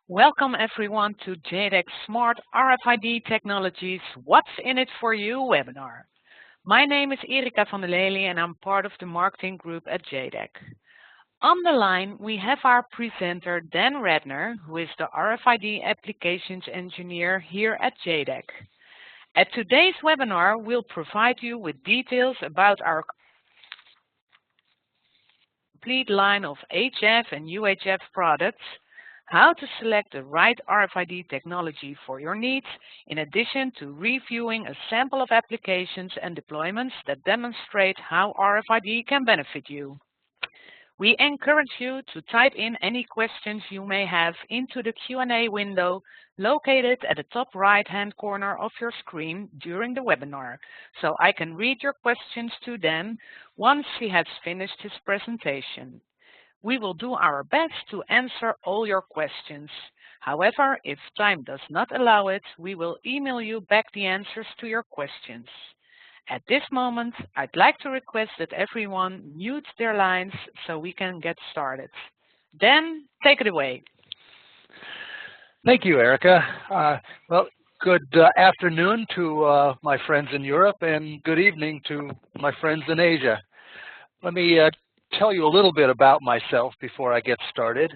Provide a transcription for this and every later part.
Welcome everyone to JADAK Smart RFID Technologies What's in it for you webinar. My name is Erika van der Lely and I'm part of the marketing group at JADAK. On the line we have our presenter Dan Redner, who is the RFID applications engineer here at JADAK. At today's webinar we'll provide you with details about our complete line of HF and UHF products, how to select the right RFID technology for your needs, in addition to reviewing a sample of applications and deployments that demonstrate how RFID can benefit you. We encourage you to type in any questions you may have into the Q&A window located at the top right-hand corner of your screen during the webinar, so I can read your questions to Dan once he has finished his presentation. We will do our best to answer all your questions. However, if time does not allow it, we will email you back the answers to your questions. At this moment, I'd like to request that everyone mute their lines so we can get started. Dan, take it away. Thank you, Erika. Good afternoon to my friends in Europe and good evening to my friends in Asia. Let me tell you a little bit about myself before I get started.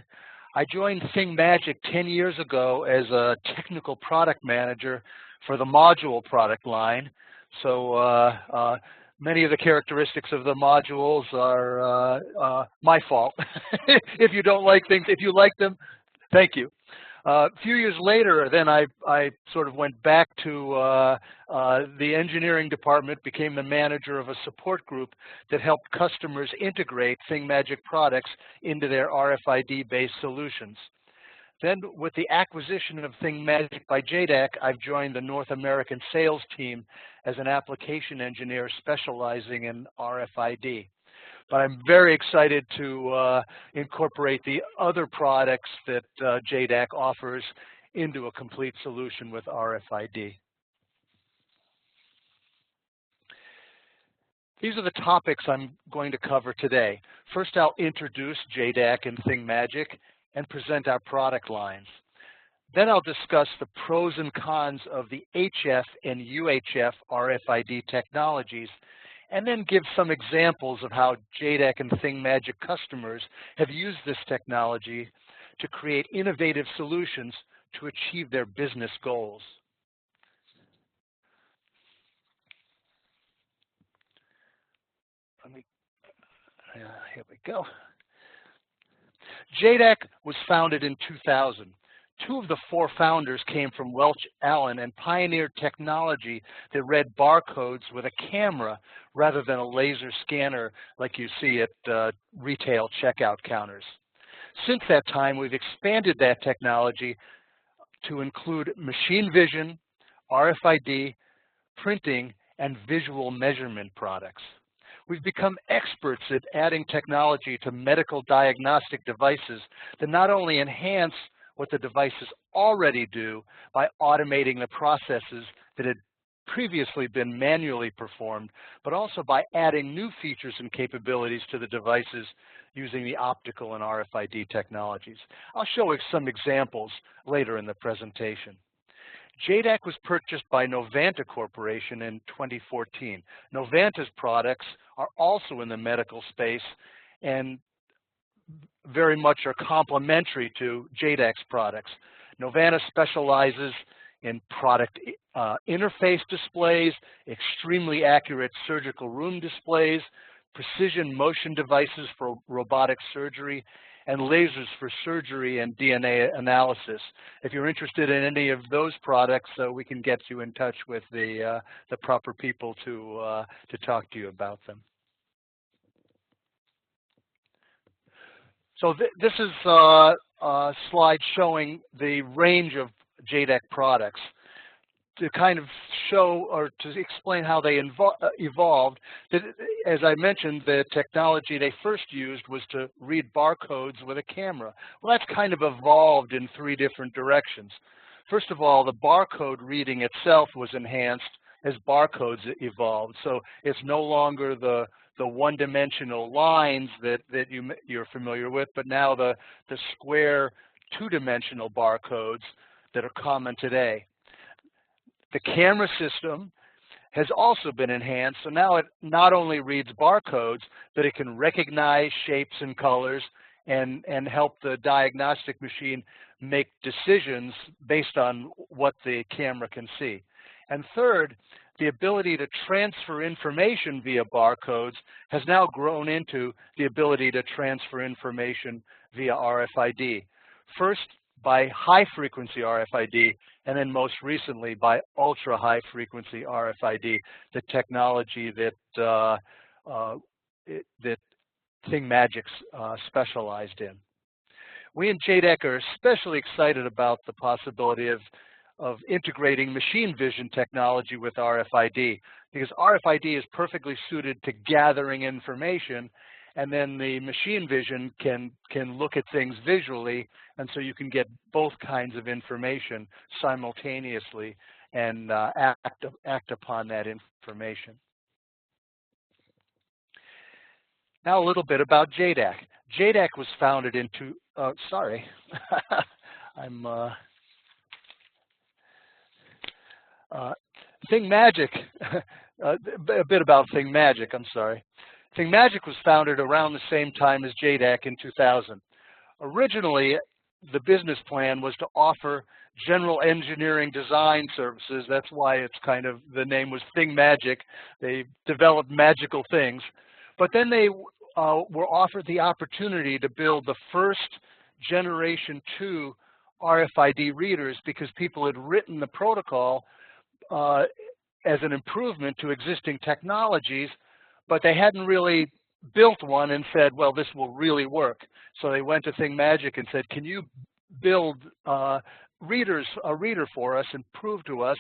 I joined ThingMagic 10 years ago as a technical product manager for the module product line. So many of the characteristics of the modules are my fault. If you don't like things, if you like them, thank you. A few years later, then I sort of went back to the engineering department, became the manager of a support group that helped customers integrate ThingMagic products into their RFID-based solutions. Then, with the acquisition of ThingMagic by JADAK, I've joined the North American sales team as an application engineer specializing in RFID. But I'm very excited to incorporate the other products that JADAK offers into a complete solution with RFID. These are the topics I'm going to cover today. First, I'll introduce JADAK and ThingMagic and present our product lines. Then I'll discuss the pros and cons of the HF and UHF RFID technologies, and then give some examples of how JADAK and ThingMagic customers have used this technology to create innovative solutions to achieve their business goals. Here we go. JADAK was founded in 2000. Two of the four founders came from Welch Allyn and pioneered technology that read barcodes with a camera rather than a laser scanner like you see at retail checkout counters. Since that time, we've expanded that technology to include machine vision, RFID, printing, and visual measurement products. We've become experts at adding technology to medical diagnostic devices that not only enhance what the devices already do by automating the processes that had previously been manually performed, but also by adding new features and capabilities to the devices using the optical and RFID technologies. I'll show you some examples later in the presentation. JADAK was purchased by Novanta Corporation in 2014. Novanta's products are also in the medical space and very much are complementary to JADAK's products. Novanta specializes in product interface displays, extremely accurate surgical room displays, precision motion devices for robotic surgery, and lasers for surgery and DNA analysis. If you're interested in any of those products, we can get you in touch with the proper people to talk to you about them. So this is a slide showing the range of JADAK products. To kind of show or to explain how they evolved, that, as I mentioned, the technology they first used was to read barcodes with a camera. Well, that's kind of evolved in three different directions. First of all, the barcode reading itself was enhanced as barcodes evolved. So it's no longer the one-dimensional lines that you're familiar with, but now the square two-dimensional barcodes that are common today. The camera system has also been enhanced, so now it not only reads barcodes, but it can recognize shapes and colors and help the diagnostic machine make decisions based on what the camera can see. And third, the ability to transfer information via barcodes has now grown into the ability to transfer information via RFID. First by high-frequency RFID, and then most recently by ultra-high-frequency RFID, the technology that ThingMagic's specialized in. We in JADAK are especially excited about the possibility of integrating machine vision technology with RFID, because RFID is perfectly suited to gathering information, and then the machine vision can look at things visually, and so you can get both kinds of information simultaneously and act upon that information. Now a little bit about JADAK. JADAK was founded in ThingMagic, a bit about ThingMagic, I'm sorry. ThingMagic was founded around the same time as JADAK in 2000. Originally, the business plan was to offer general engineering design services. That's why it's kind of, the name was ThingMagic. They developed magical things. But then they were offered the opportunity to build the first generation 2 RFID readers because people had written the protocol as an improvement to existing technologies, but they hadn't really built one and said, well, this will really work. So they went to ThingMagic and said, can you build a reader for us and prove to us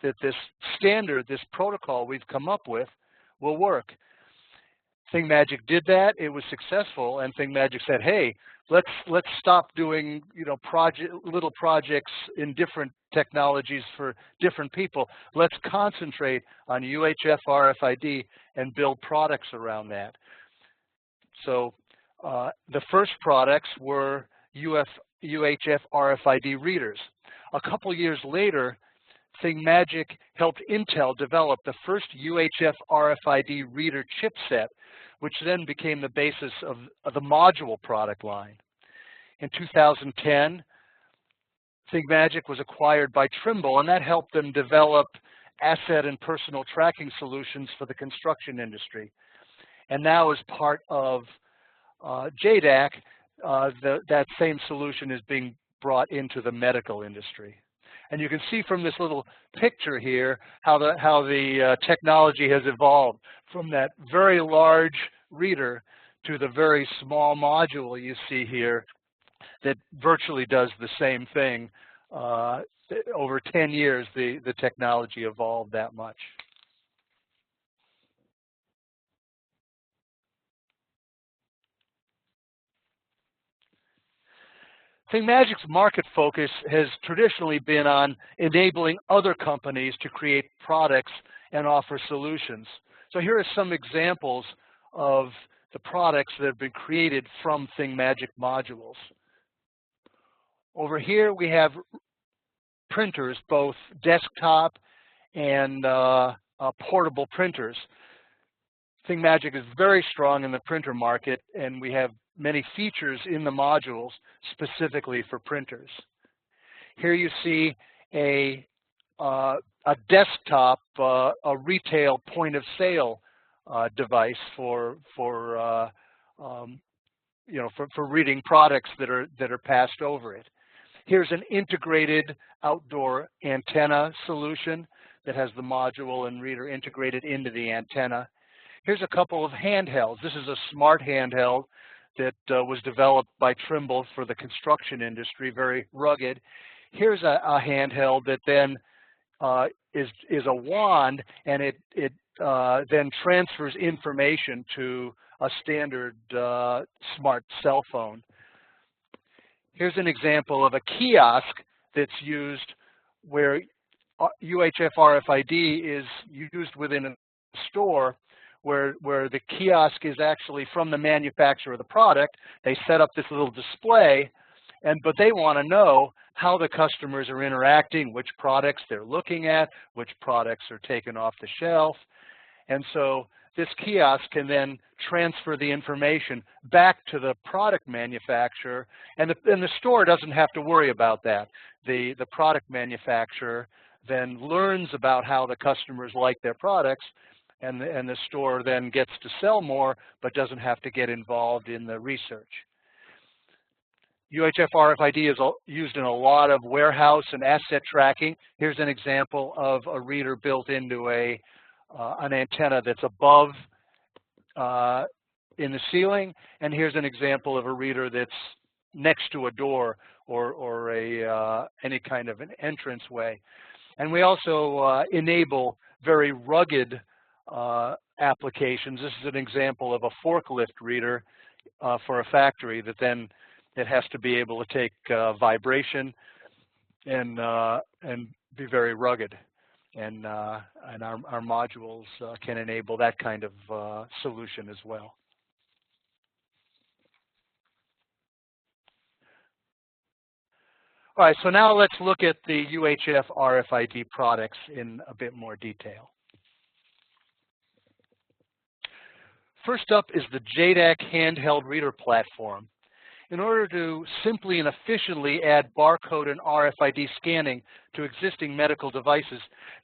that this standard, this protocol we've come up with will work? ThingMagic did that. It was successful, and ThingMagic said, hey, let's stop doing little projects in different technologies for different people. Let's concentrate on UHF RFID and build products around that. So the first products were UHF RFID readers. A couple years later, ThingMagic helped Intel develop the first UHF RFID reader chipset, which then became the basis of the module product line. In 2010, ThingMagic was acquired by Trimble, and that helped them develop asset and personal tracking solutions for the construction industry. And now, as part of JADAK, that same solution is being brought into the medical industry. And you can see from this little picture here how the technology has evolved from that very large reader to the very small module you see here that virtually does the same thing. Over 10 years, the technology evolved that much. ThingMagic's market focus has traditionally been on enabling other companies to create products and offer solutions. So here are some examples of the products that have been created from ThingMagic modules. Over here we have printers, both desktop and portable printers. ThingMagic is very strong in the printer market, and we have many features in the modules specifically for printers. Here you see a desktop, a retail point of sale device for reading products that are passed over it. Here's an integrated outdoor antenna solution that has the module and reader integrated into the antenna. Here's a couple of handhelds. This is a smart handheld that was developed by Trimble for the construction industry, very rugged. Here's a handheld that then is a wand, and it then transfers information to a standard smart cell phone. Here's an example of a kiosk that's used where UHF RFID is used within a store where the kiosk is actually from the manufacturer of the product. They set up this little display, But they want to know how the customers are interacting, which products they're looking at, which products are taken off the shelf. And so this kiosk can then transfer the information back to the product manufacturer, and the store doesn't have to worry about that. The product manufacturer then learns about how the customers like their products, and the store then gets to sell more, but doesn't have to get involved in the research. UHF RFID is used in a lot of warehouse and asset tracking. Here's an example of a reader built into an antenna that's above in the ceiling, and here's an example of a reader that's next to a door or any kind of an entranceway. And we also enable very rugged applications. This is an example of a forklift reader for a factory that then it has to be able to take vibration and be very rugged. And our modules can enable that kind of solution as well. All right, so now let's look at the UHF RFID products in a bit more detail. First up is the JADAK handheld reader platform. In order to simply and efficiently add barcode and RFID scanning to existing medical devices,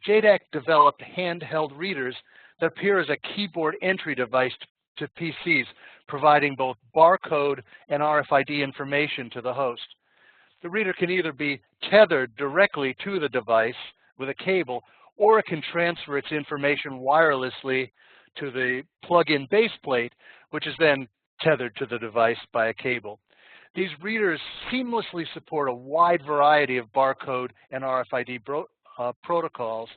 JADAK developed handheld readers that appear as a keyboard entry device to PCs, providing both barcode and RFID information to the host. The reader can either be tethered directly to the device with a cable, or it can transfer its information wirelessly to the plug-in base plate, which is then tethered to the device by a cable. These readers seamlessly support a wide variety of barcode and RFID protocols,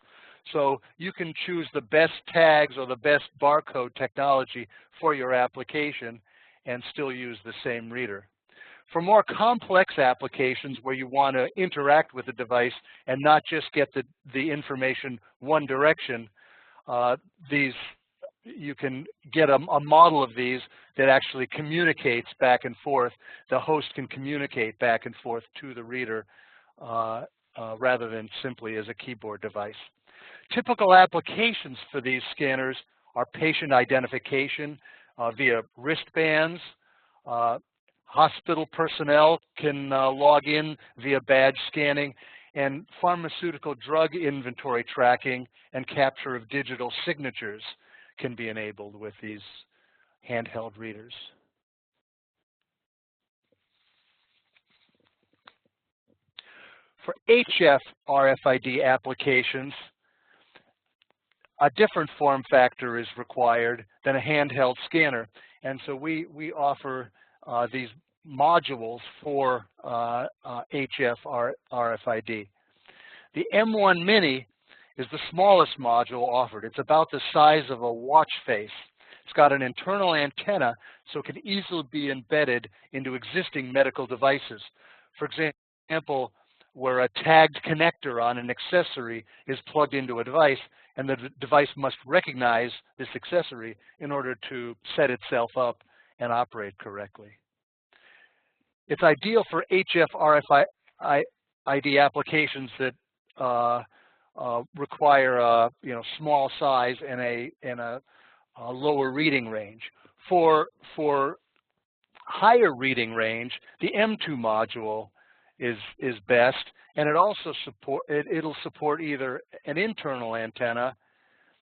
so you can choose the best tags or the best barcode technology for your application and still use the same reader. For more complex applications where you want to interact with the device and not just get the information one direction, you can get a model of these that actually communicates back and forth. The host can communicate back and forth to the reader rather than simply as a keyboard device. Typical applications for these scanners are patient identification via wristbands. Hospital personnel can log in via badge scanning, and pharmaceutical drug inventory tracking and capture of digital signatures can be enabled with these handheld readers. For HF RFID applications, a different form factor is required than a handheld scanner, and so we offer these modules for HF RFID. The M1 Mini is the smallest module offered. It's about the size of a watch face. It's got an internal antenna, so it can easily be embedded into existing medical devices. For example, where a tagged connector on an accessory is plugged into a device, and the device must recognize this accessory in order to set itself up and operate correctly. It's ideal for HF RFID applications that require a small size and a lower reading range. For higher reading range, the M2 module is best, and it'll support either an internal antenna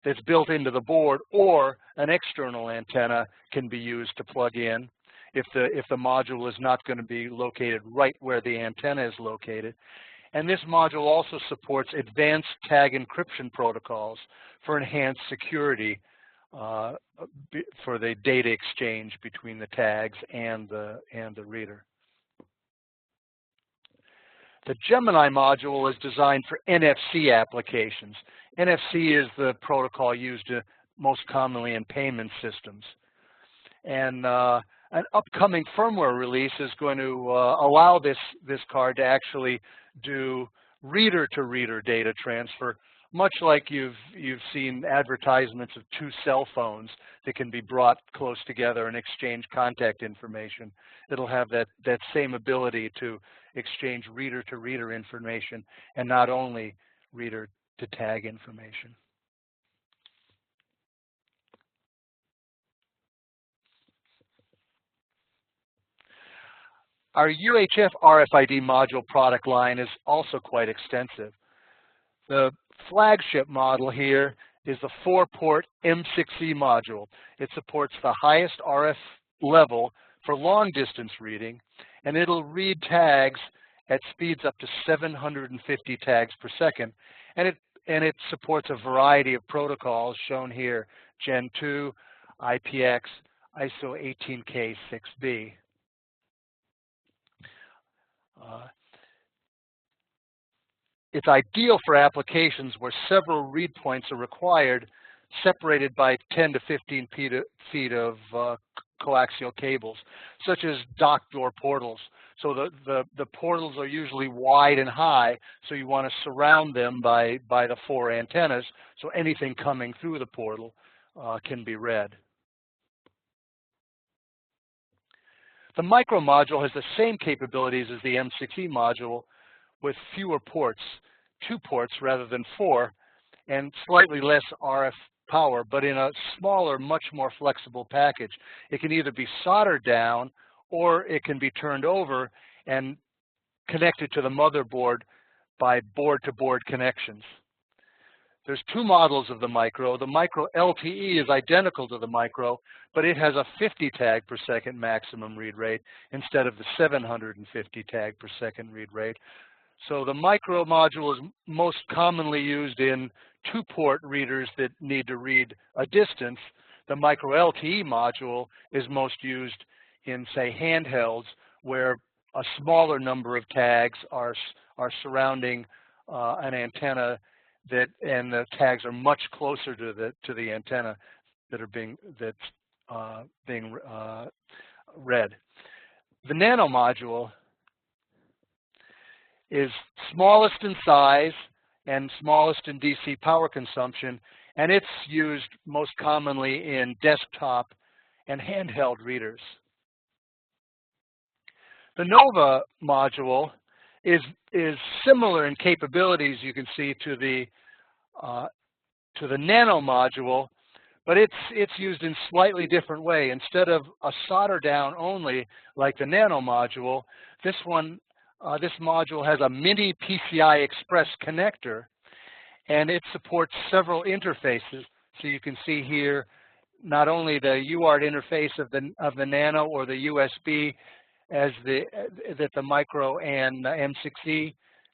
that's built into the board, or an external antenna can be used to plug in if the module is not going to be located right where the antenna is located. And this module also supports advanced tag encryption protocols for enhanced security for the data exchange between the tags and the reader. The Gemini module is designed for NFC applications. NFC is the protocol used most commonly in payment systems. And an upcoming firmware release is going to allow this card to actually do reader-to-reader data transfer much like you've seen advertisements of two cell phones that can be brought close together and exchange contact information. It'll have that same ability to exchange reader-to-reader information and not only reader-to-tag information. Our UHF RFID module product line is also quite extensive. The flagship model here is the 4-port M6E module. It supports the highest RF level for long distance reading, and it'll read tags at speeds up to 750 tags per second. And it supports a variety of protocols shown here: Gen 2, IPX, ISO 18K6B. It's ideal for applications where several read points are required, separated by 10 to 15 feet of coaxial cables, such as dock door portals. So the portals are usually wide and high, so you want to surround them by the 4 antennas, so anything coming through the portal can be read. The micro module has the same capabilities as the M6E module with fewer ports, 2 ports rather than 4, and slightly less RF power, but in a smaller, much more flexible package. It can either be soldered down or it can be turned over and connected to the motherboard by board-to-board connections. There's 2 models of the micro. The micro LTE is identical to the micro, but it has a 50 tag per second maximum read rate instead of the 750 tag per second read rate. So the micro module is most commonly used in 2-port readers that need to read a distance. The micro LTE module is most used in, say, handhelds, where a smaller number of tags are surrounding an antenna and the tags are much closer to the antenna that's being read. The nano module is smallest in size and smallest in DC power consumption, and it's used most commonly in desktop and handheld readers. The Nova module is similar in capabilities, you can see, to the nano module, but it's used in slightly different way. Instead of a solder down only like the nano module, this module has a mini PCI Express connector, and it supports several interfaces. So you can see here not only the UART interface of the nano or the USB that the micro and the M6E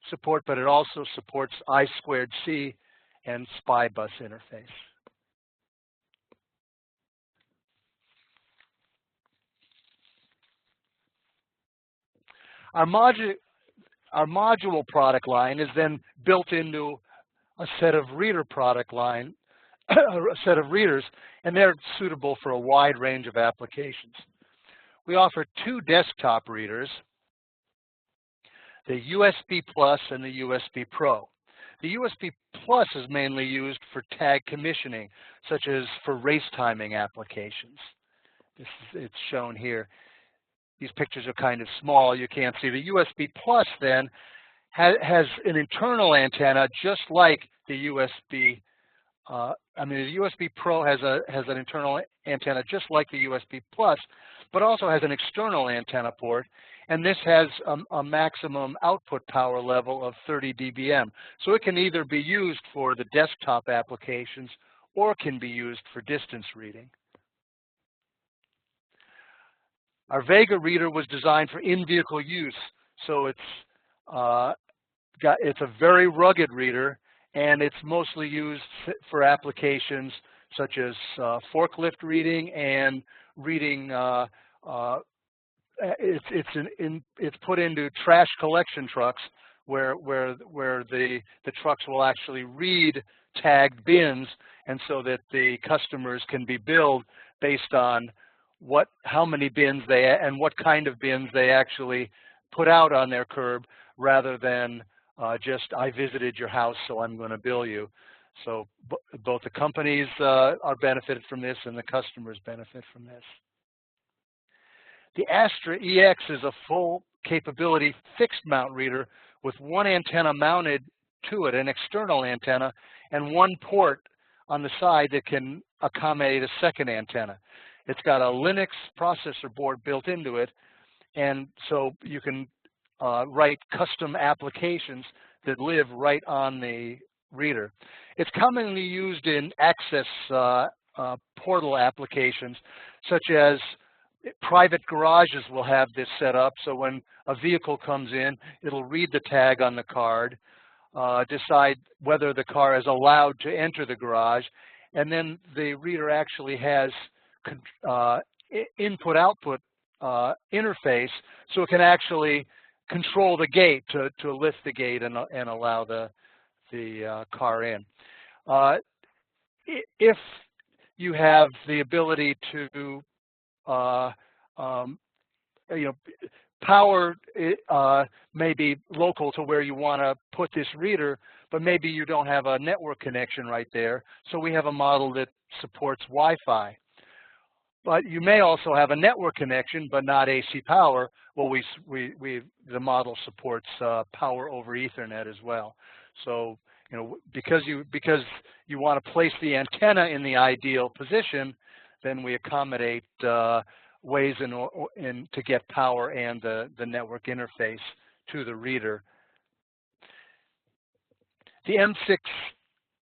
support, but it also supports I2C and SPI bus interface. Our module product line is then built into a set of reader product line, a set of readers, and they're suitable for a wide range of applications. We offer 2 desktop readers, the USB Plus and the USB Pro. The USB Plus is mainly used for tag commissioning, such as for race timing applications. It's shown here. These pictures are kind of small, you can't see. The USB Plus then has an internal antenna just like the USB. The USB Pro has an internal antenna just like the USB Plus, but also has an external antenna port, and this has a maximum output power level of 30 dBm. So it can either be used for the desktop applications or can be used for distance reading. Our Vega reader was designed for in-vehicle use, so it's a very rugged reader, and it's mostly used for applications such as forklift reading and reading. It's put into trash collection trucks where the trucks will actually read tagged bins, and so that the customers can be billed based on how many bins and what kind of bins they actually put out on their curb, rather than just I visited your house, so I'm going to bill you. So both the companies are benefited from this and the customers benefit from this. The Astra EX is a full capability fixed mount reader with one antenna mounted to it, an external antenna, and one port on the side that can accommodate a second antenna. It's got a Linux processor board built into it, and so you can write custom applications that live right on the reader. It's commonly used in access portal applications, such as private garages will have this set up, so when a vehicle comes in, it'll read the tag on the card, decide whether the car is allowed to enter the garage, and then the reader actually has input-output interface, so it can actually control the gate to lift the gate and allow the car in. If you have the ability to power may be local to where you want to put this reader, but maybe you don't have a network connection right there. So we have a model that supports Wi-Fi. But you may also have a network connection, but not AC power. Well, the model supports power over Ethernet as well. So because you want to place the antenna in the ideal position, then we accommodate ways to get power and the network interface to the reader. The M6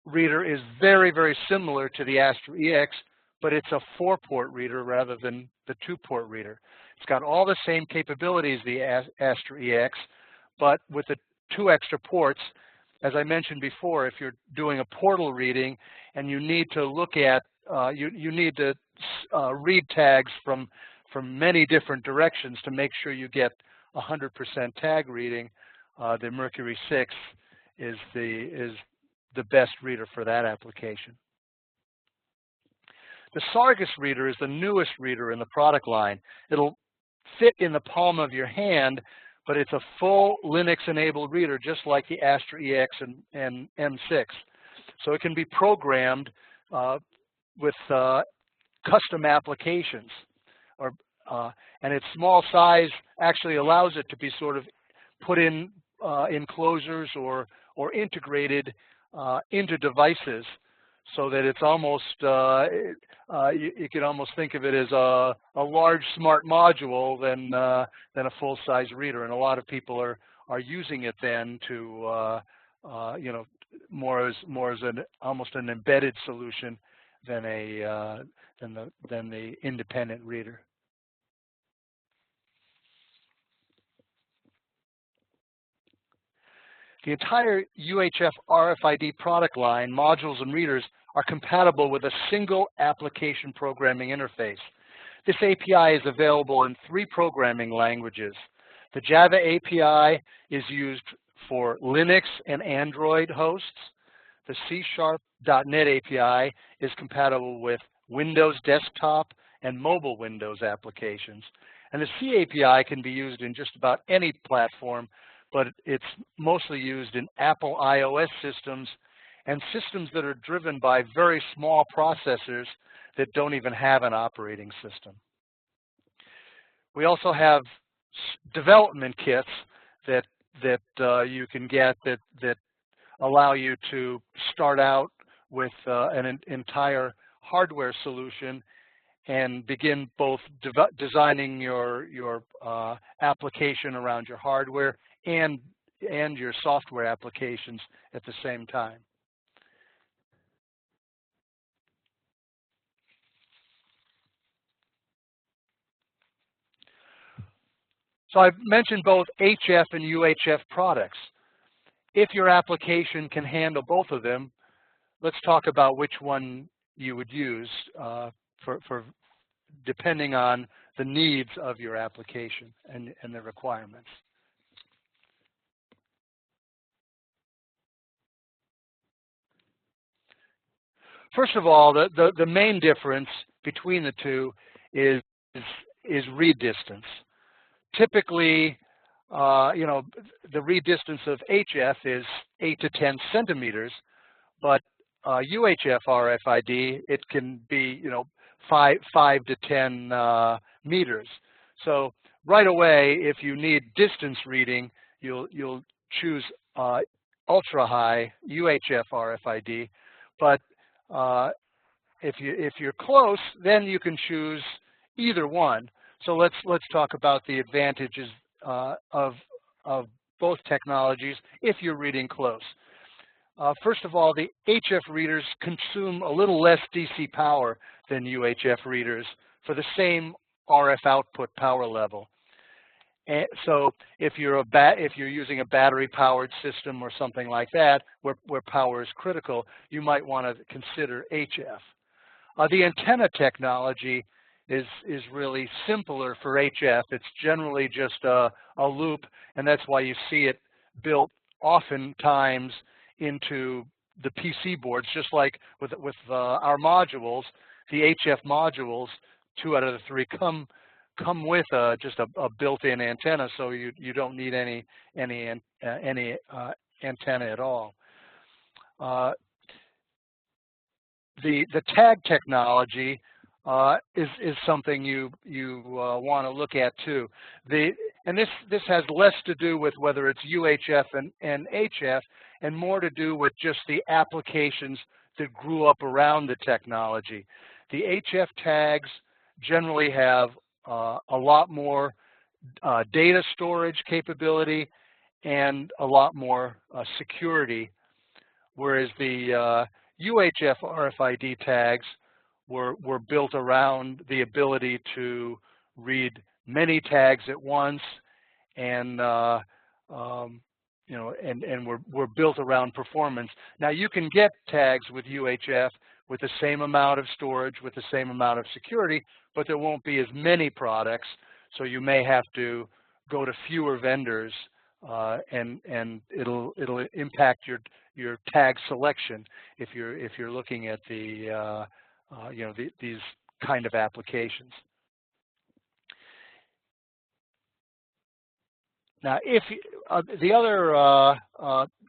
reader is very, very similar to the Astra EX, but it's a 4-port reader rather than the 2-port reader. It's got all the same capabilities as the Astra EX, but with the 2 extra ports. As I mentioned before, if you're doing a portal reading and you need to look at, you need to read tags from many different directions to make sure you get 100% tag reading, the Mercury 6 is the best reader for that application. The Sargus reader is the newest reader in the product line. It'll fit in the palm of your hand, but it's a full Linux-enabled reader, just like the Astra EX and M6. So it can be programmed with custom applications, and its small size actually allows it to be sort of put in enclosures or integrated into devices, so that it's almost you could almost think of it as a large smart module than a full-size reader, and a lot of people are using it then to more as almost an embedded solution than the independent reader. The entire UHF RFID product line, modules and readers, are compatible with a single application programming interface. This API is available in 3 programming languages. The Java API is used for Linux and Android hosts. The C#.NET API is compatible with Windows desktop and mobile Windows applications. And the C API can be used in just about any platform, but it's mostly used in Apple iOS systems and systems that are driven by very small processors that don't even have an operating system. We also have development kits that you can get that allow you to start out with an entire hardware solution and begin both designing your application around your hardware and your software applications at the same time. So I've mentioned both HF and UHF products. If your application can handle both of them, let's talk about which one you would use for depending on the needs of your application and the requirements. First of all, the main difference between the two is read distance. Typically, you know, the read distance of HF is 8 to 10 centimeters, but UHF RFID, it can be, you know, 5 to 10 meters. So right away, if you need distance reading, you'll choose ultra high UHF RFID. But if you're close, then you can choose either one. So let's talk about the advantages of both technologies if you're reading close. First of all, the HF readers consume a little less DC power than UHF readers for the same RF output power level. And so if you're using a battery-powered system or something like that, where power is critical, you might want to consider HF. The antenna technology is really simpler for HF. It's generally just a loop, and that's why you see it built oftentimes into the PC boards, just like with our modules. The HF modules, 2 out of the 3 come with just a built-in antenna, so you don't need any antenna at all. The tag technology is something you want to look at too. And this has less to do with whether it's UHF and HF, and more to do with just the applications that grew up around the technology. The HF tags generally have a lot more data storage capability and a lot more security, whereas the UHF RFID tags were built around the ability to read many tags at once, and you know, and were built around performance. Now you can get tags with UHF with the same amount of storage, with the same amount of security, but there won't be as many products, so you may have to go to fewer vendors, and it'll impact your tag selection if you're looking at the you know, these kind of applications. Now, if the other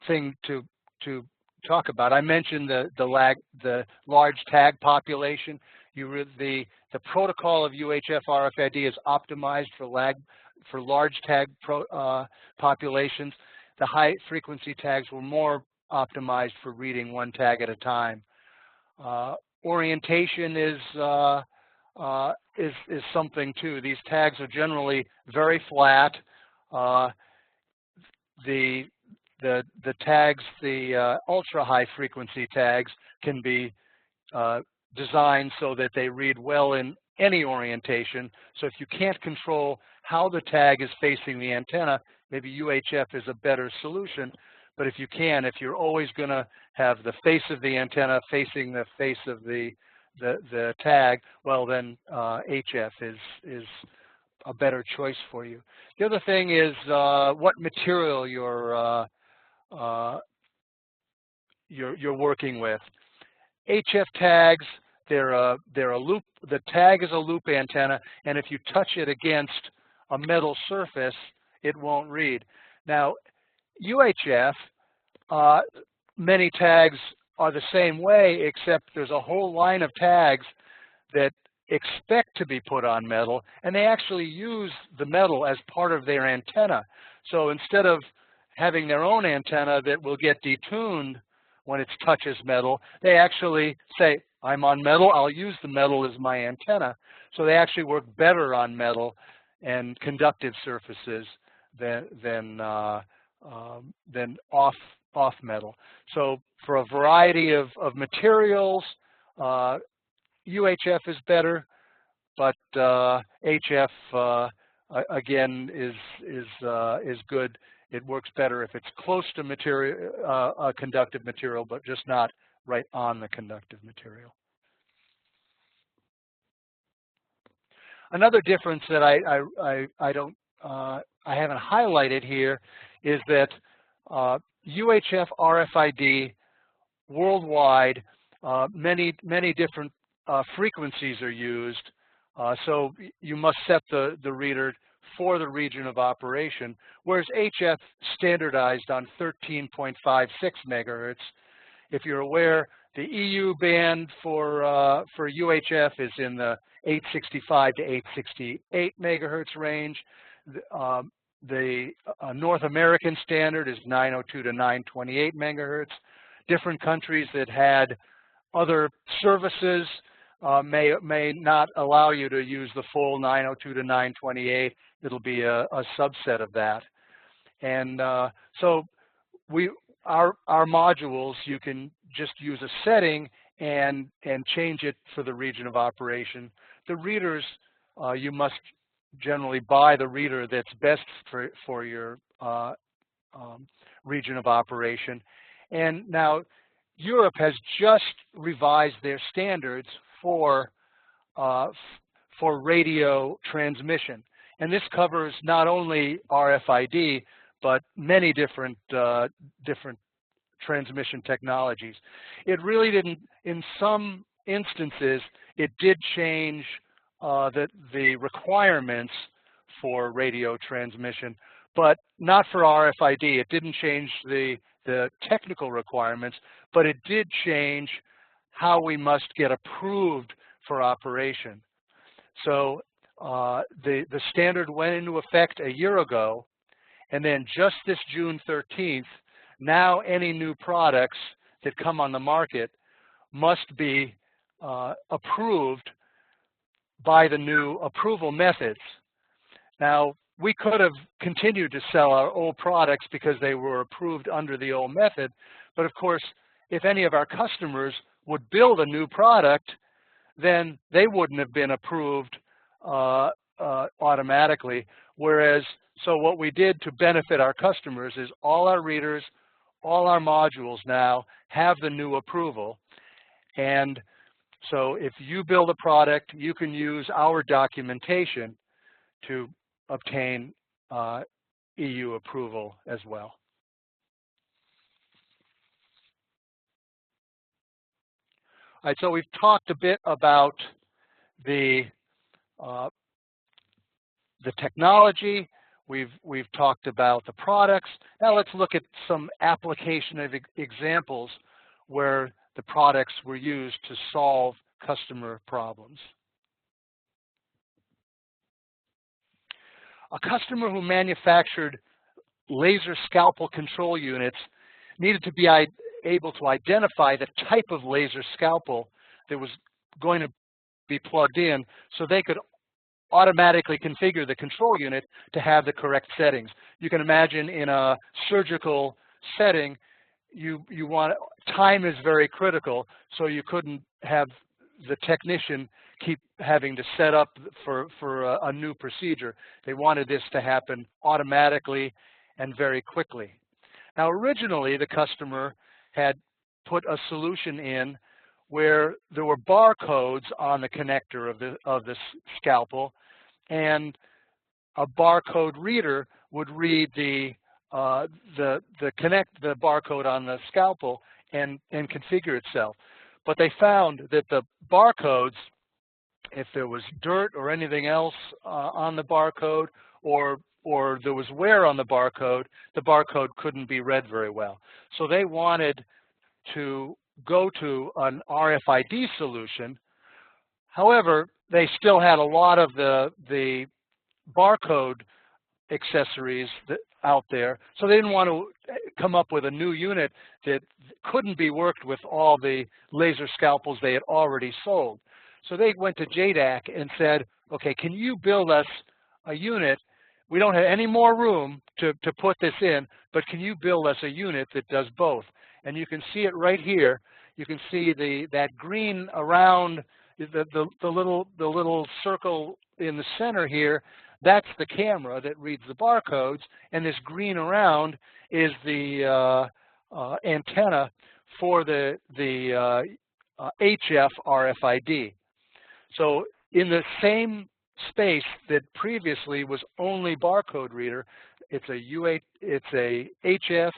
thing to talk about, I mentioned the large tag population. The protocol of UHF RFID is optimized for large tag populations. The high frequency tags were more optimized for reading one tag at a time. Orientation is something too. These tags are generally very flat. The tags, the ultra high frequency tags, can be designed so that they read well in any orientation. So if you can't control how the tag is facing the antenna, maybe UHF is a better solution. But if you can, if you're always going to have the face of the antenna facing the face of the tag, well then HF is a better choice for you. The other thing is what material you're working with. HF tags, they're a loop. The tag is a loop antenna, and if you touch it against a metal surface, it won't read. Now, UHF, many tags are the same way, except there's a whole line of tags that expect to be put on metal, and they actually use the metal as part of their antenna. So instead of having their own antenna that will get detuned when it touches metal, they actually say, I'm on metal, I'll use the metal as my antenna. So they actually work better on metal and conductive surfaces than off metal. So for a variety of materials, UHF is better, but HF again is good. It works better if it's close to material, conductive material, but just not right on the conductive material. Another difference that I haven't highlighted here is that UHF RFID worldwide, many different frequencies are used. So you must set the reader for the region of operation, whereas HF standardized on 13.56 megahertz. If you're aware, the EU band for UHF is in the 865 to 868 megahertz range. The North American standard is 902 to 928 megahertz. Different countries that had other services may not allow you to use the full 902 to 928. It'll be a subset of that. And so our modules, you can just use a setting and change it for the region of operation. The readers, you must generally buy the reader that's best for your region of operation. And now Europe has just revised their standards for radio transmission. And this covers not only RFID, but many different transmission technologies. It really didn't, in some instances, it did change the requirements for radio transmission, but not for RFID. It didn't change the technical requirements, but it did change how we must get approved for operation. So the standard went into effect a year ago, and then just this June 13th, now any new products that come on the market must be approved by the new approval methods. Now, we could have continued to sell our old products because they were approved under the old method, but of course, if any of our customers would build a new product, then they wouldn't have been approved automatically. Whereas, so what we did to benefit our customers is all our readers, all our modules now have the new approval. And so if you build a product, you can use our documentation to obtain EU approval as well. All right, so we've talked a bit about the technology. We've talked about the products. Now let's look at some application of examples where the products were used to solve customer problems. A customer who manufactured laser scalpel control units needed to be able to identify the type of laser scalpel that was going to be plugged in so they could automatically configure the control unit to have the correct settings. You can imagine in a surgical setting, time is very critical, so you couldn't have the technician keep having to set up for a new procedure. They wanted this to happen automatically and very quickly. Now, originally, the customer had put a solution in where there were barcodes on the connector of the scalpel, and a barcode reader would read the barcode on the scalpel and configure itself. But they found that the barcodes, if there was dirt or anything else on the barcode, or there was wear on the barcode couldn't be read very well. So they wanted to go to an RFID solution. However, they still had a lot of the barcode accessories out there, so they didn't want to come up with a new unit that couldn't be worked with all the laser scalpels they had already sold. So they went to JADAK and said, okay, can you build us a unit? We don't have any more room to put this in, but can you build us a unit that does both? And you can see it right here. You can see that green around the little circle in the center here. That's the camera that reads the barcodes, and this green around is the antenna for the HF RFID. So in the same space that previously was only barcode reader, it's a HF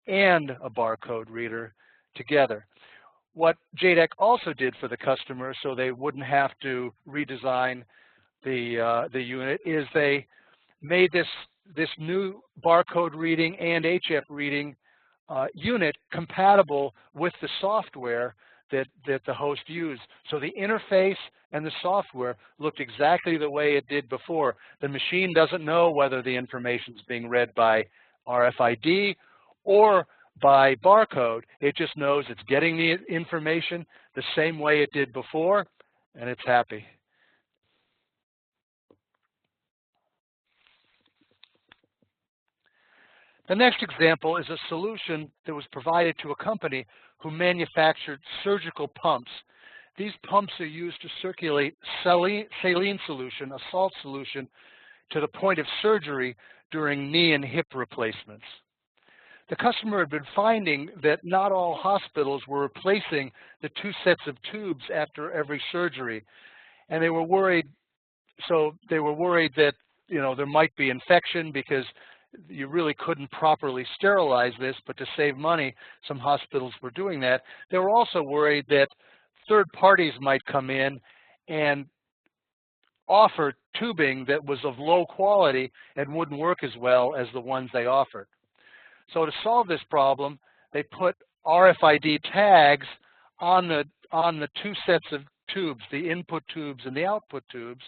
and a barcode reader together. What JADAK also did for the customer, so they wouldn't have to redesign the unit, is they made this new barcode reading and HF reading unit compatible with the software that the host used. So the interface and the software looked exactly the way it did before. The machine doesn't know whether the information is being read by RFID or by barcode. It just knows it's getting the information the same way it did before, and it's happy. The next example is a solution that was provided to a company who manufactured surgical pumps. These pumps are used to circulate saline solution, a salt solution, to the point of surgery during knee and hip replacements. The customer had been finding that not all hospitals were replacing the 2 sets of tubes after every surgery, and they were worried. So they were worried that there might be infection because you really couldn't properly sterilize this, but to save money, some hospitals were doing that. They were also worried that third parties might come in and offer tubing that was of low quality and wouldn't work as well as the ones they offered. So to solve this problem, they put RFID tags on the 2 sets of tubes, the input tubes and the output tubes,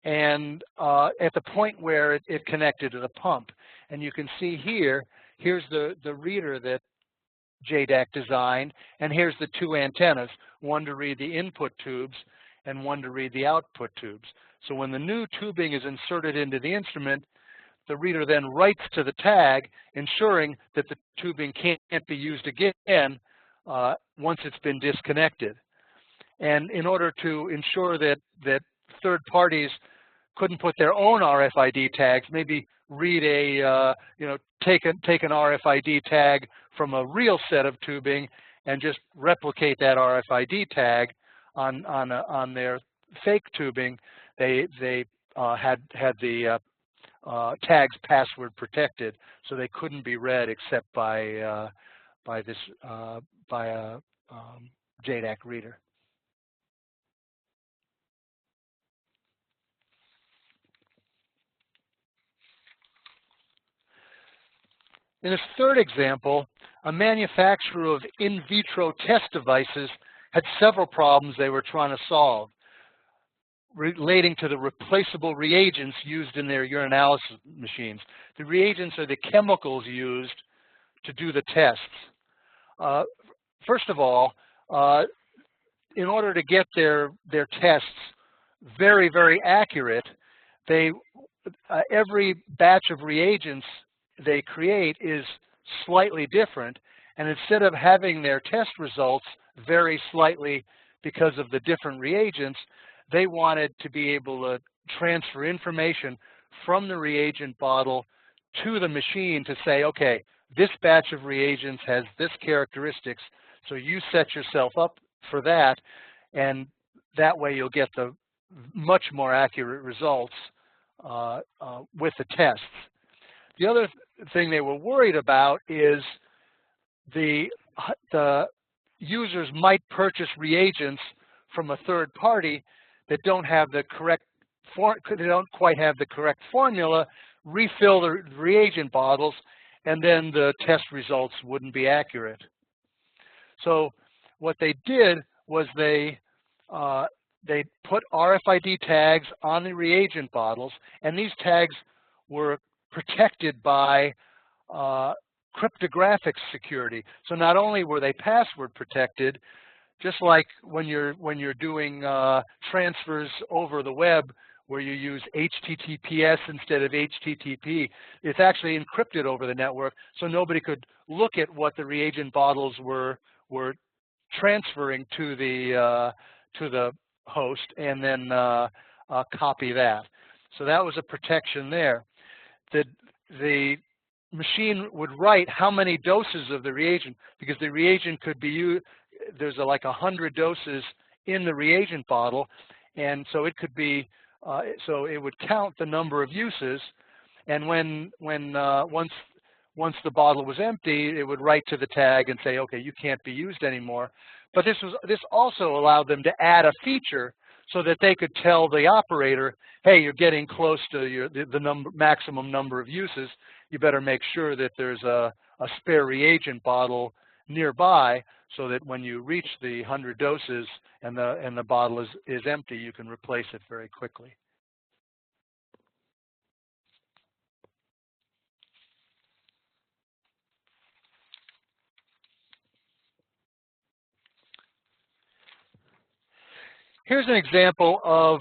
and at the point where it connected to the pump. And you can see here's the reader that JADAK designed, and here's the 2 antennas, one to read the input tubes and one to read the output tubes. So when the new tubing is inserted into the instrument, the reader then writes to the tag, ensuring that the tubing can't be used again once it's been disconnected. And in order to ensure that third parties couldn't put their own RFID tags, maybe read take an RFID tag from a real set of tubing and just replicate that RFID tag on their fake tubing, they had the tags password protected, so they couldn't be read except by a JADAK reader. In this third example, a manufacturer of in vitro test devices had several problems they were trying to solve relating to the replaceable reagents used in their urinalysis machines. The reagents are the chemicals used to do the tests. First of all, in order to get their tests very, very accurate, every batch of reagents they create is slightly different, and instead of having their test results vary slightly because of the different reagents, they wanted to be able to transfer information from the reagent bottle to the machine to say, okay, this batch of reagents has this characteristics, so you set yourself up for that, and that way you'll get the much more accurate results with the tests. The other thing they were worried about is the users might purchase reagents from a third party that don't have the correct they don't quite have the correct formula, refill the reagent bottles, and then the test results wouldn't be accurate. So what they did was they put RFID tags on the reagent bottles, and these tags were protected by cryptographic security. So not only were they password protected, just like when you're doing transfers over the web where you use HTTPS instead of HTTP, it's actually encrypted over the network, so nobody could look at what the reagent bottles were transferring to the host and then copy that. So that was a protection there. The machine would write how many doses of the reagent, because the reagent could be used, there's like 100 doses in the reagent bottle, and so it could be, so it would count the number of uses, and once the bottle was empty, it would write to the tag and say, okay, you can't be used anymore. But this also allowed them to add a feature so that they could tell the operator, hey, you're getting close to the maximum number of uses. You better make sure that there's a spare reagent bottle nearby, so that when you reach the 100 doses and the bottle is empty, you can replace it very quickly. Here's an example of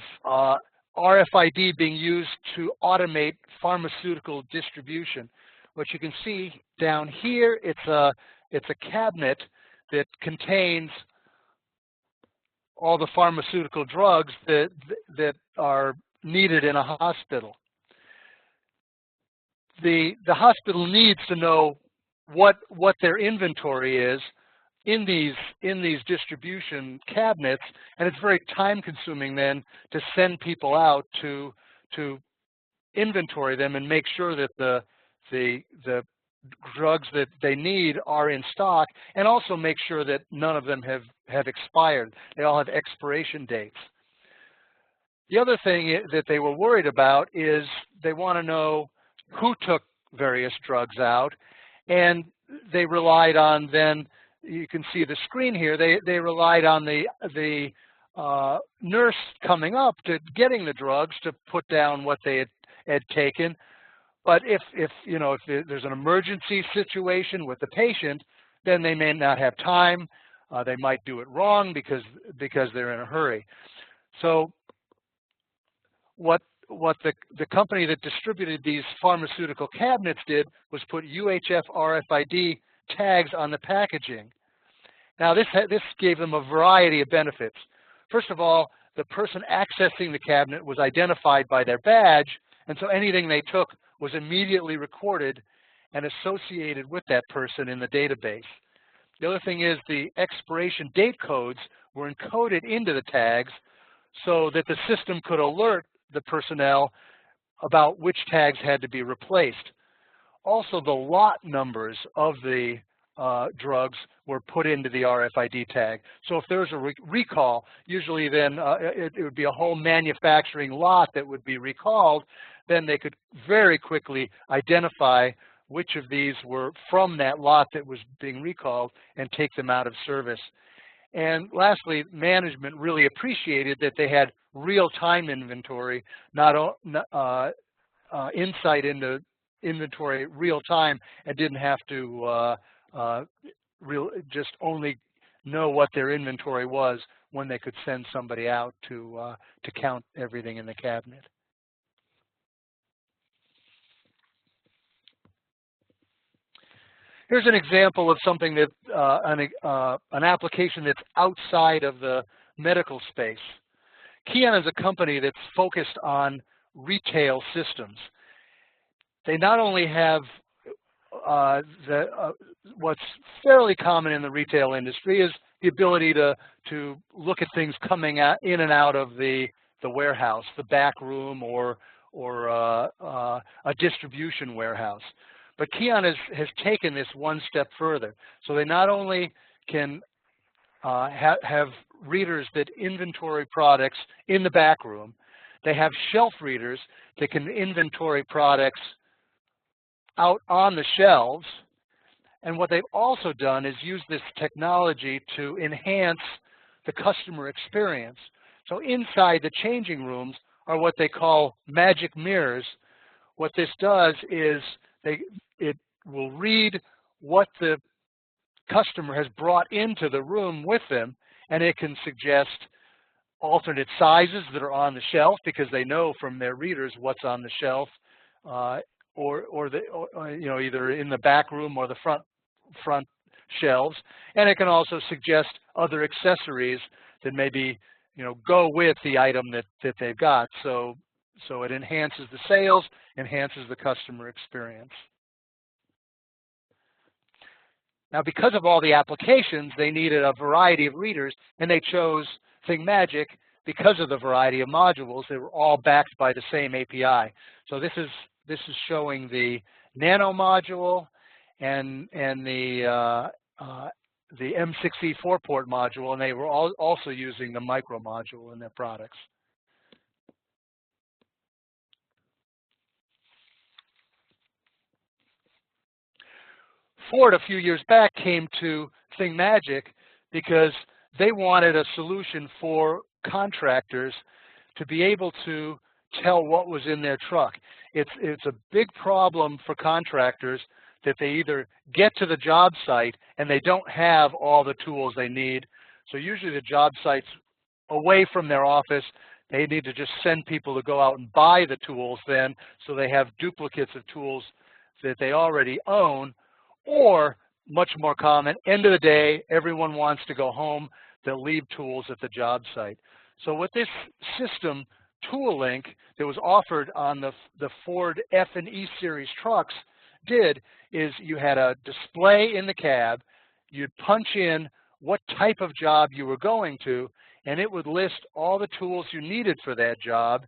RFID being used to automate pharmaceutical distribution. What you can see down here, it's a cabinet that contains all the pharmaceutical drugs that are needed in a hospital. The hospital needs to know what their inventory is in these distribution cabinets, and it's very time-consuming then to send people out to inventory them and make sure that the drugs that they need are in stock, and also make sure that none of them have expired. They all have expiration dates. The other thing that they were worried about is they want to know who took various drugs out, and they relied on then, you can see the screen here, they relied on the nurse coming up to getting the drugs to put down what they had taken. But if there's an emergency situation with the patient, then they may not have time. They might do it wrong because they're in a hurry. So what the company that distributed these pharmaceutical cabinets did was put UHF RFID tags on the packaging. Now this gave them a variety of benefits. First of all, the person accessing the cabinet was identified by their badge, and so anything they took was immediately recorded and associated with that person in the database. The other thing is the expiration date codes were encoded into the tags so that the system could alert the personnel about which tags had to be replaced. Also, the lot numbers of the drugs were put into the RFID tag. So if there was a recall, usually then it would be a whole manufacturing lot that would be recalled. Then they could very quickly identify which of these were from that lot that was being recalled and take them out of service. And lastly, management really appreciated that they had real-time inventory, not insight into inventory real-time, and didn't have to just only know what their inventory was when they could send somebody out to count everything in the cabinet. Here's an example of something that an application that's outside of the medical space. Kion is a company that's focused on retail systems. They not only have what's fairly common in the retail industry is the ability to look at things coming in and out of the warehouse, the back room, or a distribution warehouse. But Kion has taken this one step further. So they not only can have readers that inventory products in the back room, they have shelf readers that can inventory products out on the shelves. And what they've also done is use this technology to enhance the customer experience. So inside the changing rooms are what they call magic mirrors. What this does is it will read what the customer has brought into the room with them, and it can suggest alternate sizes that are on the shelf because they know from their readers what's on the shelf, or either in the back room or the front shelves. And it can also suggest other accessories that maybe go with the item that they've got. So it enhances the sales, enhances the customer experience. Now, because of all the applications, they needed a variety of readers, and they chose ThingMagic because of the variety of modules. They were all backed by the same API. So this is showing the Nano module and the M6E 4-port module, and they were also using the micro module in their products. Ford, a few years back, came to ThingMagic because they wanted a solution for contractors to be able to tell what was in their truck. It's a big problem for contractors that they either get to the job site and they don't have all the tools they need. So usually the job site's away from their office. They need to just send people to go out and buy the tools then, so they have duplicates of tools that they already own. Or, much more common, end of the day, everyone wants to go home. They'll leave tools at the job site. So what this system, ToolLink, that was offered on the Ford F and E series trucks did is you had a display in the cab. You'd punch in what type of job you were going to, and it would list all the tools you needed for that job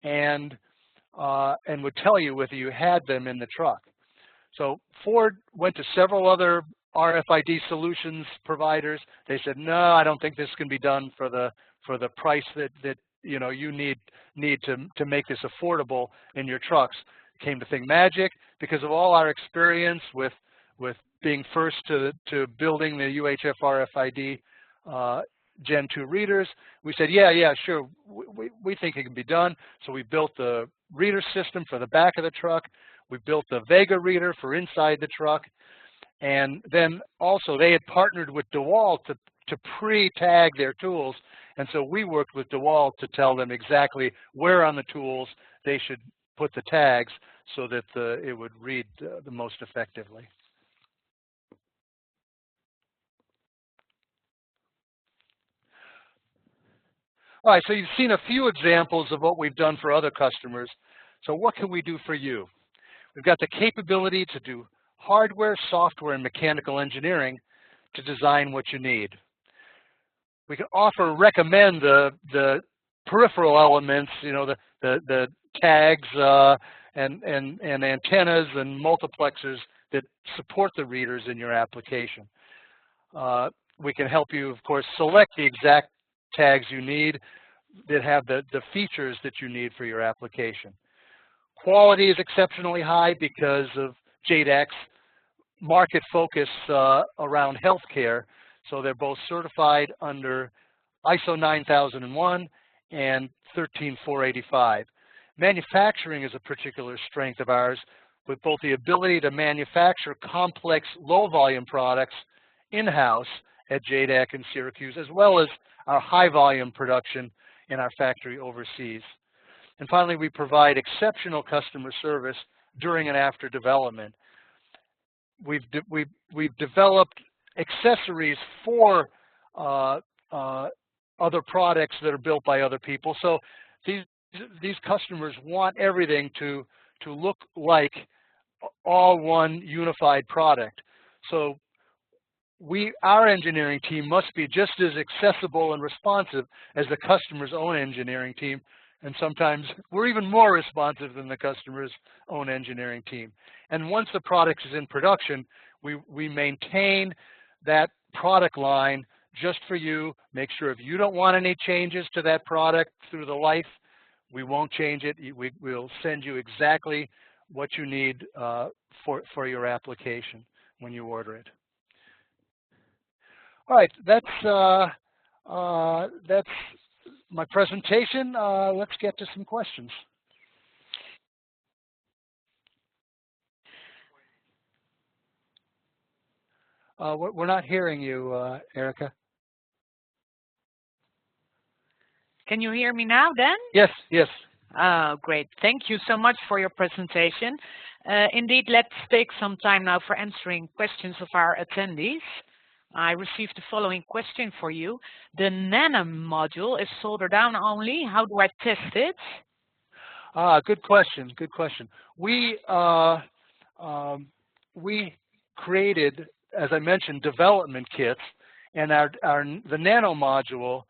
and would tell you whether you had them in the truck. So Ford went to several other RFID solutions providers. They said, no, I don't think this can be done for the price that you know you need to make this affordable in your trucks. Came to ThingMagic because of all our experience with being first to building the UHF RFID Gen 2 readers. We said, yeah, sure, we think it can be done. So we built the reader system for the back of the truck. We built the Vega reader for inside the truck. And then also they had partnered with DeWalt to pre-tag their tools. And so we worked with DeWalt to tell them exactly where on the tools they should put the tags so that it would read the most effectively. All right, so you've seen a few examples of what we've done for other customers. So what can we do for you? We've got the capability to do hardware, software, and mechanical engineering to design what you need. We can recommend the peripheral elements, you know, the tags and antennas and multiplexers that support the readers in your application. We can help you, of course, select the exact tags you need that have the features that you need for your application. Quality is exceptionally high because of JADAK's market focus around healthcare. So they're both certified under ISO 9001 and 13485. Manufacturing is a particular strength of ours, with both the ability to manufacture complex low-volume products in-house at JADAK in Syracuse, as well as our high-volume production in our factory overseas. And finally, we provide exceptional customer service during and after development. We've developed accessories for other products that are built by other people. So these customers want everything to look like all one unified product. So our engineering team must be just as accessible and responsive as the customer's own engineering team. And sometimes we're even more responsive than the customer's own engineering team. And once the product is in production, we maintain that product line just for you. Make sure if you don't want any changes to that product through the life, we won't change it. We'll send you exactly what you need for your application when you order it. All right, that's my presentation. Let's get to some questions. We're not hearing you, Erica. Can you hear me now, Dan? Yes, yes. Great. Thank you so much for your presentation. Indeed, let's take some time now for answering questions of our attendees. I received the following question for you. The Nano module is solder down only. How do I test it? Good question. Good question. We created, as I mentioned, development kits, and the Nano module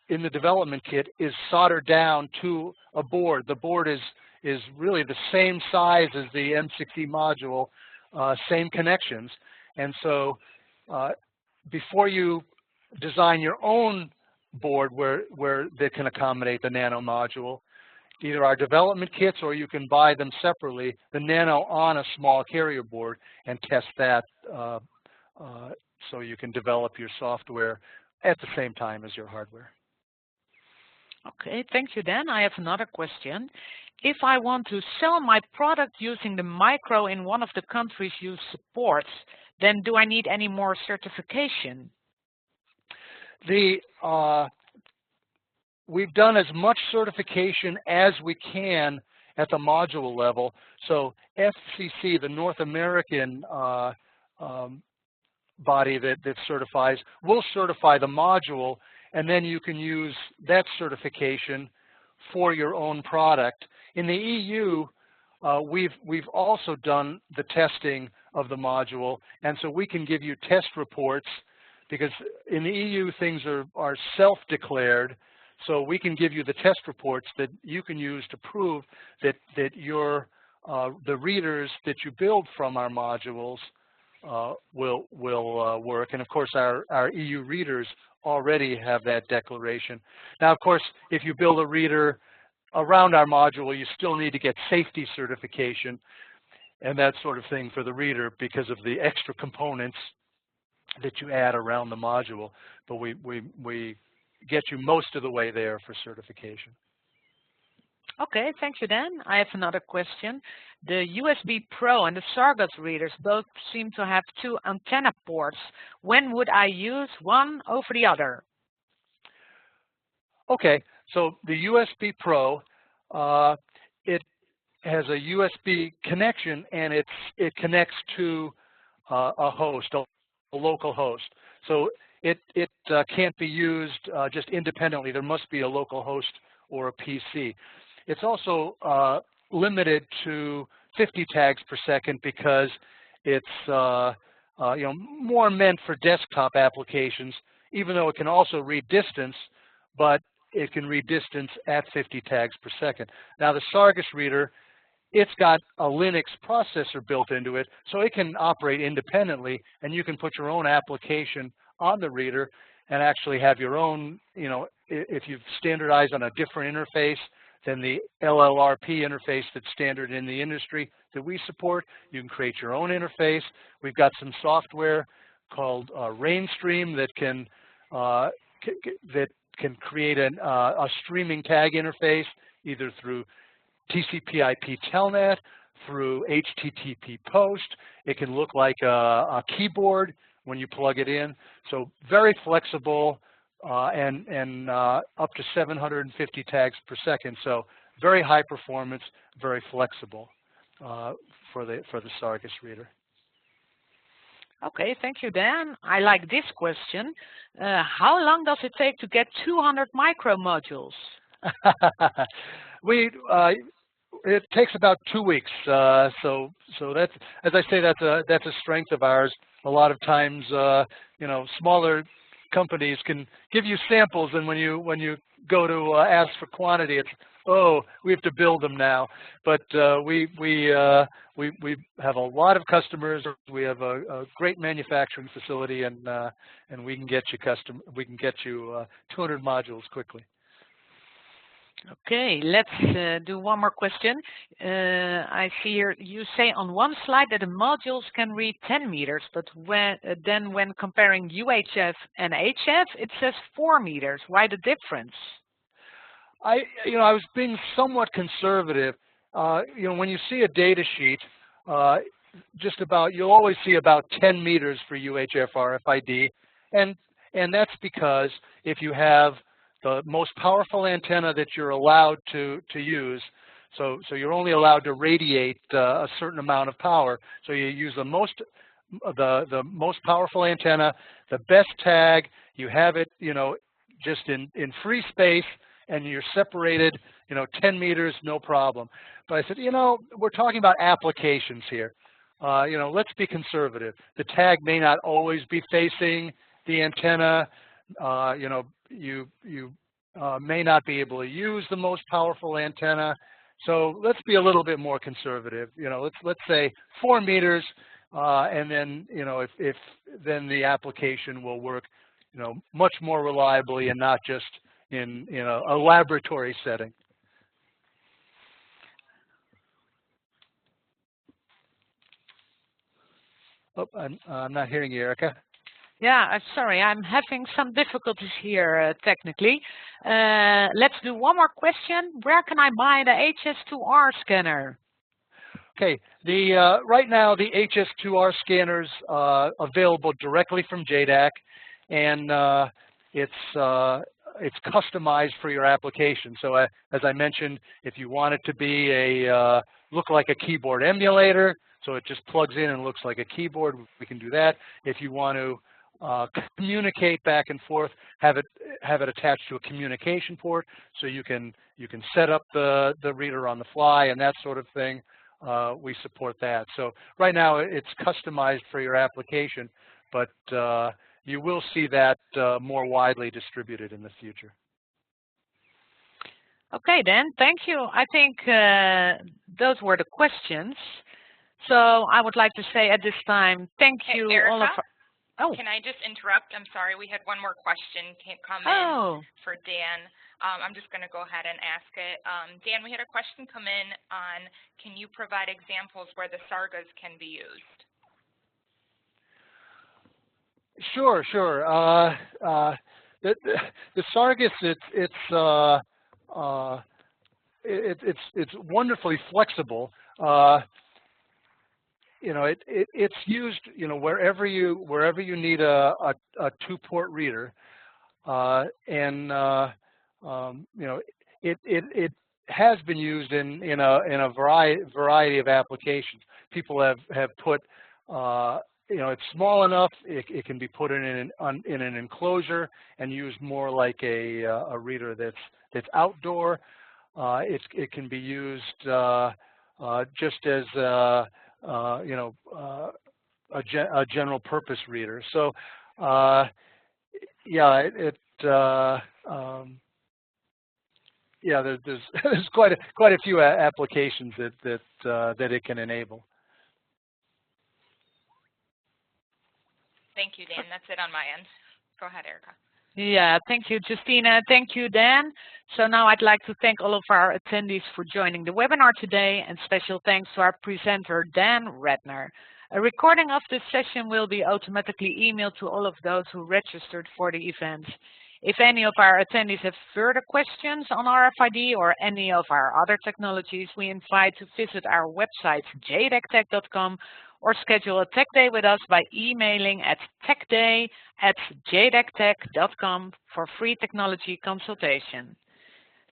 in the development kit is soldered down to a board. The board is really the same size as the M6E module, same connections, and so before you design your own board where they can accommodate the nano module, either our development kits or you can buy them separately, the nano on a small carrier board, and test that so you can develop your software at the same time as your hardware. Okay, thank you, Dan. I have another question. If I want to sell my product using the micro in one of the countries you support, then do I need any more certification? We've done as much certification as we can at the module level. So FCC, the North American body that certifies, will certify the module, and then you can use that certification for your own product. In the EU, we've also done the testing of the module, and so we can give you test reports, because in the EU things are self-declared, so we can give you the test reports that you can use to prove that the readers that you build from our modules will work. And of course our EU readers already have that declaration. Now of course if you build a reader around our module, you still need to get safety certification and that sort of thing for the reader because of the extra components that you add around the module. But we get you most of the way there for certification. Okay, thank you, Dan. I have another question. The USB Pro and the Sargas readers both seem to have two antenna ports. When would I use one over the other? Okay, so the USB Pro, it has a USB connection, and it connects to a host, a local host. So it can't be used just independently. There must be a local host or a PC. It's also limited to 50 tags per second because it's more meant for desktop applications, even though it can also read distance, but it can read distance at 50 tags per second. Now the Sargas reader, it's got a Linux processor built into it, so it can operate independently, and you can put your own application on the reader and actually have your own, if you've standardized on a different interface than the LLRP interface that's standard in the industry that we support, you can create your own interface. We've got some software called Rainstream that can create a streaming tag interface either through TCP/IP Telnet, through HTTP Post. It can look like a keyboard when you plug it in. So very flexible and up to 750 tags per second. So very high performance, very flexible for the Sargas reader. Okay, thank you, Dan. I like this question. How long does it take to get 200 micro modules? It takes about 2 weeks. So that's, as I say, that's a strength of ours. A lot of times, smaller companies can give you samples, and when you go to ask for quantity, it's, oh, we have to build them now. But we have a lot of customers. We have a great manufacturing facility, and we can get you 200 modules quickly. Okay, let's do one more question. I see here you say on one slide that the modules can read 10 meters, but then when comparing UHF and HF, it says 4 meters. Why the difference? I was being somewhat conservative. When you see a data sheet, you'll always see about 10 meters for UHF RFID, and that's because if you have the most powerful antenna that you're allowed to use, so you're only allowed to radiate a certain amount of power. So you use the most powerful antenna, the best tag. You have it, just in free space, and you're separated, 10 meters, no problem. But I said, we're talking about applications here. Let's be conservative. The tag may not always be facing the antenna. You may not be able to use the most powerful antenna. So let's be a little bit more conservative. Let's say 4 meters. and then if then the application will work much more reliably and not just in a laboratory setting. Oh, I'm not hearing you, Erica. Yeah, I'm sorry, I'm having some difficulties here technically. Let's do one more question. Where can I buy the HS2R scanner? Okay, right now the HS2R scanners available directly from JADAK, and it's customized for your application. So as I mentioned, if you want it to be a look like a keyboard emulator, so it just plugs in and looks like a keyboard, we can do that. If you want to communicate back and forth, have it attached to a communication port, so you can set up the reader on the fly and that sort of thing. We support that. So right now it's customized for your application, but you will see that more widely distributed in the future. Okay, then, thank you. I think those were the questions. So I would like to say at this time, thank you, Erica, all of our, oh. Can I just interrupt? I'm sorry, we had one more question come in for Dan. I'm just going to go ahead and ask it. Dan, we had a question come in on, can you provide examples where the SARGAs can be used? Sure. The SARGAS, it's wonderfully flexible. It's used wherever you need a 2-port reader, and it has been used in a variety of applications. People have put it's small enough it can be put in an enclosure and used more like a reader that's outdoor. It can be used just as a general purpose reader. So yeah, there's quite a few applications that it can enable. Thank you, Dan. That's it on my end. Go ahead, Erica. Yeah, thank you, Justina. Thank you, Dan. So now I'd like to thank all of our attendees for joining the webinar today, and special thanks to our presenter, Dan Redner. A recording of this session will be automatically emailed to all of those who registered for the event. If any of our attendees have further questions on RFID or any of our other technologies, we invite to visit our website, jadaktech.com, or schedule a tech day with us by emailing at techday@jadaktech.com for free technology consultation.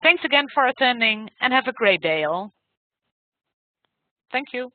Thanks again for attending and have a great day all. Thank you.